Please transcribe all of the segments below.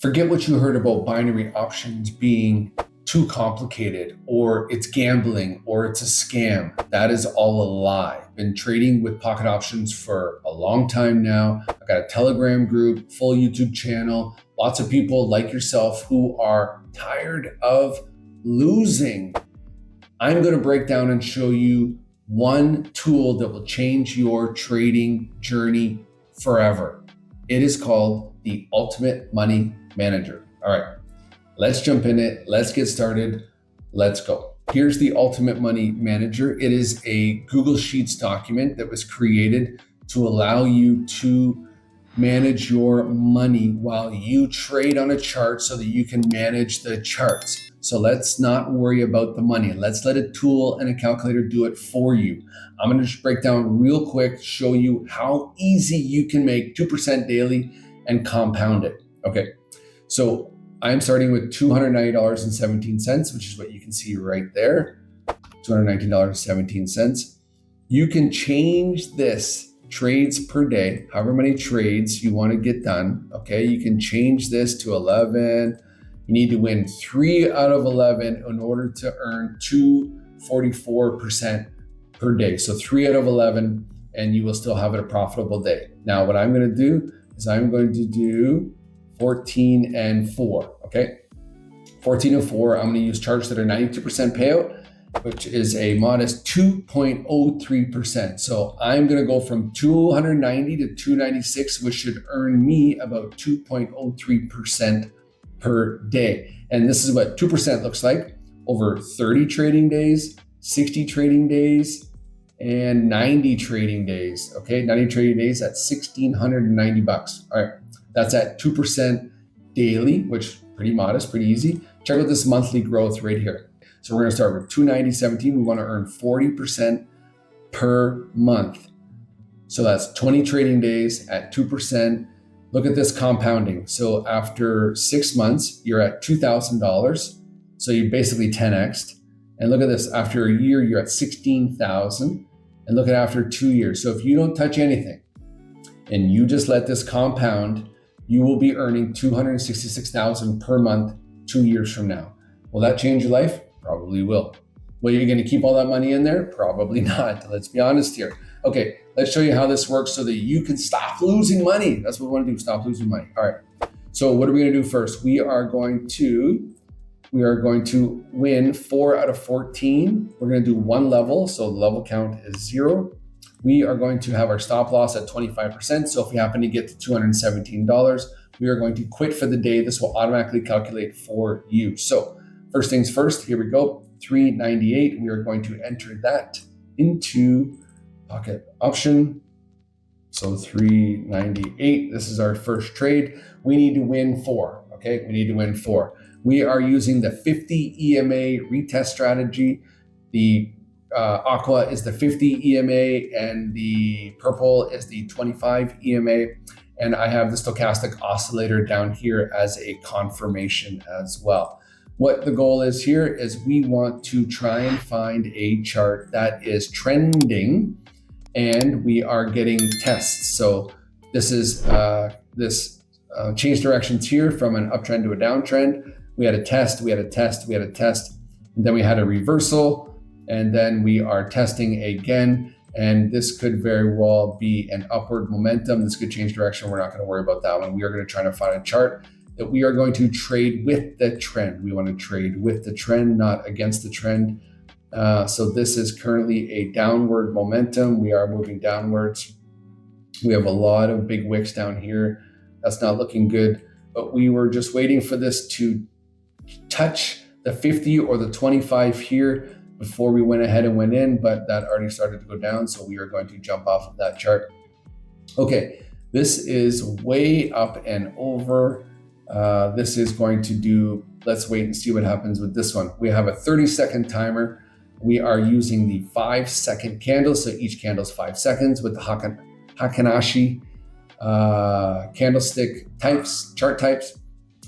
Forget what you heard about binary options being too complicated, or it's gambling, or it's a scam. That is all a lie. Been trading with pocket options for a long time now. I've got a Telegram group, full YouTube channel, lots of people like yourself who are tired of losing. I'm going to break down and show you one tool that will change your trading journey forever. It is called the Ultimate Money Manager. All right, let's jump in it. Let's get started. Let's go. Here's the Ultimate Money Manager. It is a Google Sheets document that was created to allow you to manage your money while you trade on a chart so that you can manage the charts. So let's not worry about the money. Let's let a tool and a calculator do it for you. I'm going to just break down real quick, show you how easy you can make 2% daily and compound it. Okay, so I'm starting with $290.17, which is what you can see right there, $219.17. You can change this trades per day, however many trades you want to get done. Okay, you can change this to 11. You need to win 3 out of 11 in order to earn 244% per day. So 3 out of 11, and you will still have a profitable day. Now, what I'm going to do is I'm going to do 14 and 4. Okay, 14 and 4. I'm going to use charts that are 92% payout, which is a modest 2.03%. So I'm going to go from 290 to 296, which should earn me about 2.03% per day. And this is what 2% looks like over 30 trading days, 60 trading days, and 90 trading days. Okay, 90 trading days at $1,690. All right, that's at 2% daily, which pretty modest, pretty easy. Check out this monthly growth right here. So we're going to start with 290.17. We want to earn 40% per month. So that's 20 trading days at 2%. Look at this compounding. So after 6 months, you're at $2,000. So you basically 10x'd. And look at this. After a year, you're at 16,000. And look at after 2 years. So if you don't touch anything and you just let this compound, you will be earning $266,000 per month 2 years from now. Will that change your life? Probably will. Well, you're going to keep all that money in there? Probably not. Let's be honest here. Okay, let's show you how this works so that you can stop losing money. That's what we want to do, stop losing money. All right. So what are we going to do first? We are going to win 4 out of 14. We're going to do one level. So the level count is 0. We are going to have our stop loss at 25%. So if we happen to get to $217, we are going to quit for the day. This will automatically calculate for you. So first things first, here we go, 398. We are going to enter that into pocket option. So 398, this is our first trade. We need to win 4, okay? We need to win 4. We are using the 50 EMA retest strategy. The aqua is the 50 EMA and the purple is the 25 EMA. And I have the stochastic oscillator down here as a confirmation as well. What the goal is here is we want to try and find a chart that is trending and we are getting tests. So this is change directions here from an uptrend to a downtrend. We had a test, we had a test, we had a test, and then we had a reversal, and then we are testing again. And this could very well be an upward momentum. This could change direction. We're not going to worry about that one. We are going to try to find a chart that we are going to trade with the trend. We want to trade with the trend, not against the trend. So this is currently a downward momentum. We are moving downwards. We have a lot of big wicks down here. That's not looking good, but we were just waiting for this to touch the 50 or the 25 here before we went ahead and went in, but that already started to go down. So we are going to jump off of that chart. Okay, this is way up and over. This is going to do, let's wait and see what happens with this one. We have a 30-second timer. We are using the 5-second candle. So each candle is 5 seconds with the Hakanashi candlestick types, chart types.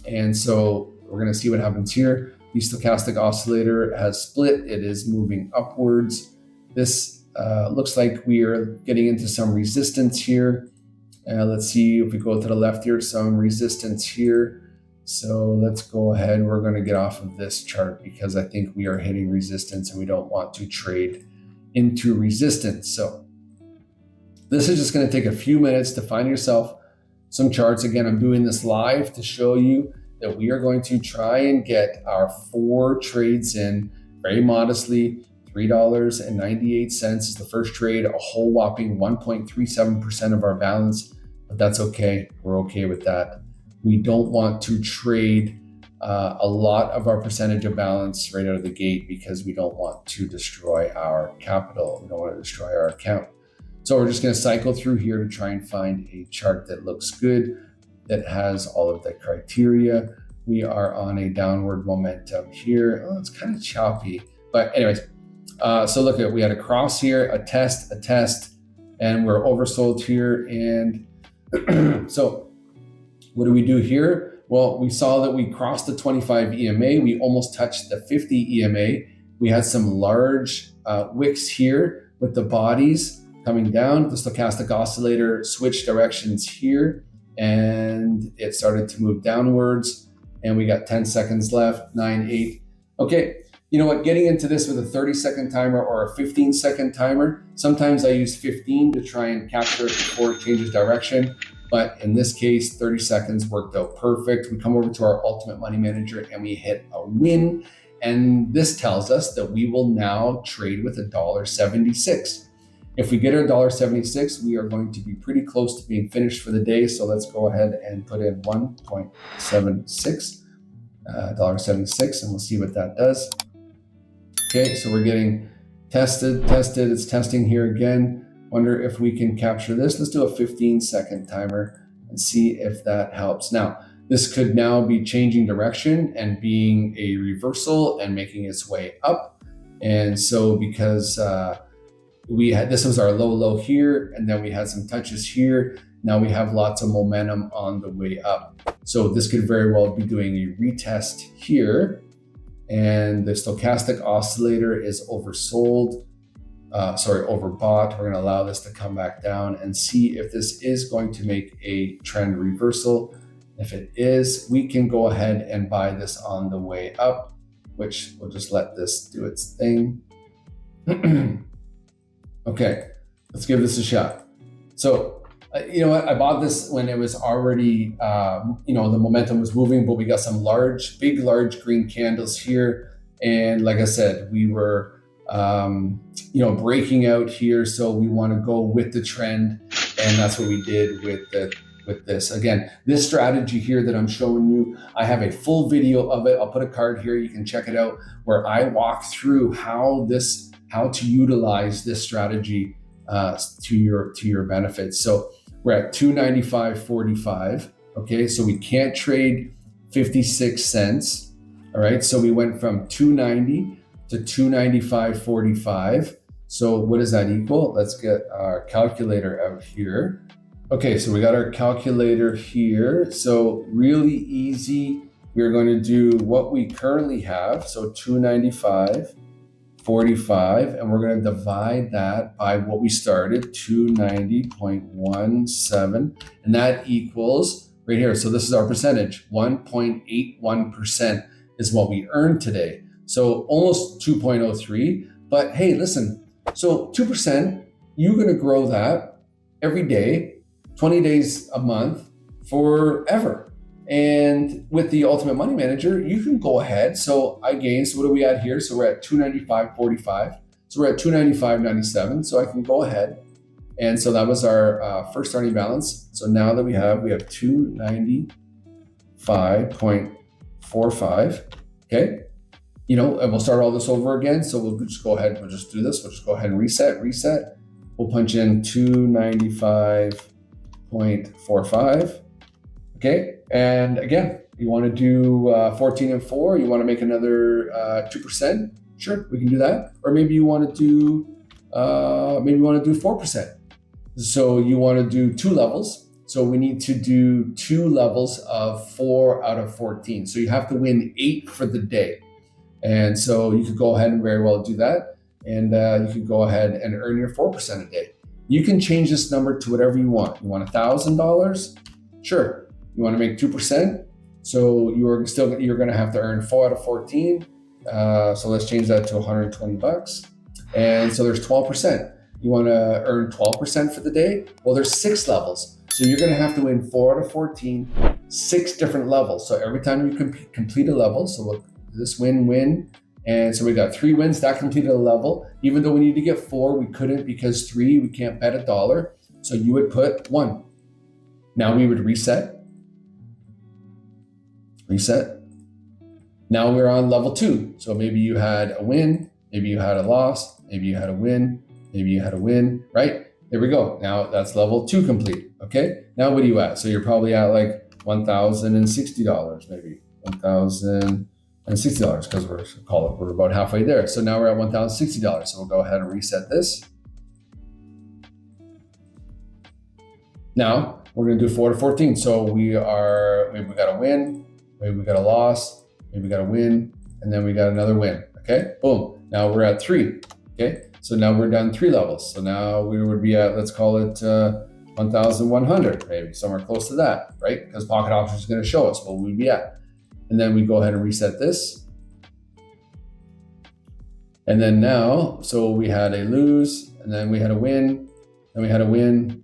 And so we're going to see what happens here. The stochastic oscillator has split. It is moving upwards. This looks like we are getting into some resistance here. Let's see if we go to the left here, some resistance here. So let's go ahead. We're going to get off of this chart because I think we are hitting resistance and we don't want to trade into resistance. So this is just going to take a few minutes to find yourself some charts. Again, I'm doing this live to show you that we are going to try and get our 4 trades in very modestly. $3.98 is the first trade, a whole whopping 1.37% of our balance, but that's okay. We're okay with that. We don't want to trade a lot of our percentage of balance right out of the gate because we don't want to destroy our capital. We don't want to destroy our account. So we're just going to cycle through here to try and find a chart that looks good, that has all of the criteria. We are on a downward momentum here. Oh, it's kind of choppy, but anyways, so look at, we had a cross here, a test, and we're oversold here. And so what do we do here? Well, we saw that we crossed the 25 EMA. We almost touched the 50 EMA. We had some large wicks here with the bodies coming down. The stochastic oscillator switched directions here and it started to move downwards. And we got 10 seconds left, 9, 8. Okay, you know what? Getting into this with a 30-second timer or a 15-second timer, sometimes I use 15 to try and capture it before it changes direction. But in this case, 30 seconds worked out perfect. We come over to our Ultimate Money Manager and we hit a win. And this tells us that we will now trade with $1.76. If we get our $1.76, we are going to be pretty close to being finished for the day. So let's go ahead and put in 1.76, $1.76, and we'll see what that does. Okay, so we're getting tested. It's testing here again. Wonder if we can capture this. Let's do a 15-second timer and see if that helps. Now, this could now be changing direction and being a reversal and making its way up. And so because this was our low here, and then we had some touches here. Now we have lots of momentum on the way up. So this could very well be doing a retest here. And the stochastic oscillator is overbought. We're going to allow this to come back down and see if this is going to make a trend reversal. If it is, we can go ahead and buy this on the way up, which we'll just let this do its thing. Okay, let's give this a shot. So, you know what? I bought this when it was already, the momentum was moving, but we got some big, large green candles here. And like I said, we were, breaking out here. So we want to go with the trend. And that's what we did with this. Again, this strategy here that I'm showing you, I have a full video of it. I'll put a card here. You can check it out where I walk through how to utilize this strategy to your benefit. So we're at 295.45. Okay, so we can't trade 56 cents. All right, so we went from 290 to 295.45. So what does that equal? Let's get our calculator out here. Okay, so we got our calculator here. So really easy. We're going to do what we currently have. So 295.45, and we're going to divide that by what we started, 290.17, and that equals right here. So this is our percentage, 1.81% is what we earned today. So almost 2.03, but hey, listen, so 2%, you're going to grow that every day, 20 days a month, forever. And with the Ultimate Money Manager, you can go ahead. So I gained, so what are we at here? So we're at 295.45. So we're at 295.97. So I can go ahead. And so that was our first starting balance. So now that we have 295.45. Okay. And we'll start all this over again. So we'll just go ahead. We'll just do this. We'll just go ahead and reset. We'll punch in 295.45. Okay. And again, you want to do 14 and 4, you want to make another 2%. Sure, we can do that. Or maybe you want to do 4%. So you want to do 2 levels. So we need to do 2 levels of 4 out of 14. So you have to win 8 for the day. And so you could go ahead and very well do that. And you could go ahead and earn your 4% a day. You can change this number to whatever you want. You want $1,000? Sure. You want to make 2%? So you're going to have to earn 4 out of 14. So let's change that to 120 bucks. And so there's 12%. You want to earn 12% for the day? Well, there's 6 levels. So you're going to have to win 4 out of 14, 6 different levels. So every time you complete a level, so we'll do this win. And so we got 3 wins, that completed a level. Even though we need to get 4, we couldn't because 3, we can't bet $1. So you would put 1. Now we would reset. Now we're on level 2. So maybe you had a win, maybe you had a loss, maybe you had a win, maybe you had a win, right? There we go. Now that's level 2 complete. Okay. Now what are you at? So you're probably at like $1,060, maybe $1,060 because we're about halfway there. So now we're at $1,060. So we'll go ahead and reset this. Now we're going to do 4 to 14. So maybe we got a win, maybe we got a loss, maybe we got a win, and then we got another win. Okay. Boom. Now we're at 3. Okay. So now we're done 3 levels. So now we would be at, let's call it 1,100, maybe somewhere close to that, right? Because Pocket Options is going to show us what we'd be at. And then we go ahead and reset this. And then now, so we had a lose, and then we had a win, and we had a win,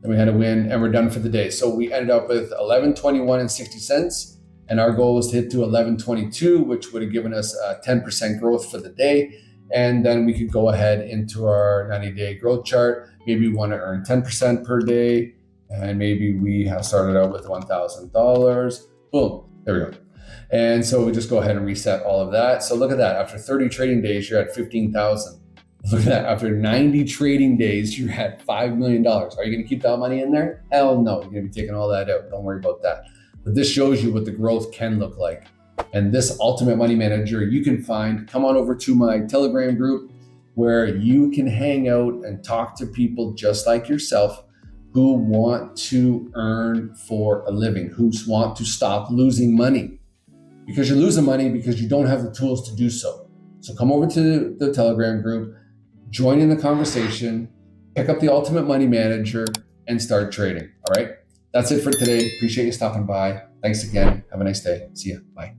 and we had a win, and we're done for the day. So we ended up with $11.21.60, and our goal was to hit to $11.22, which would have given us 10% growth for the day. And then we could go ahead into our 90-day growth chart. Maybe we want to earn 10% per day, and maybe we have started out with $1,000. Boom, there we go. And so we just go ahead and reset all of that. So look at that. After 30 trading days, you're at 15,000. Look at that. After 90 trading days, you're at $5 million. Are you going to keep that money in there? Hell no. You're going to be taking all that out. Don't worry about that. But this shows you what the growth can look like. And this Ultimate Money Manager, you can find, come on over to my Telegram group where you can hang out and talk to people just like yourself who want to earn for a living, who want to stop losing money. Because you're losing money because you don't have the tools to do so. So come over to the Telegram group, join in the conversation, pick up the Ultimate Money Manager, and start trading. All right. That's it for today. Appreciate you stopping by. Thanks again. Have a nice day. See ya. Bye.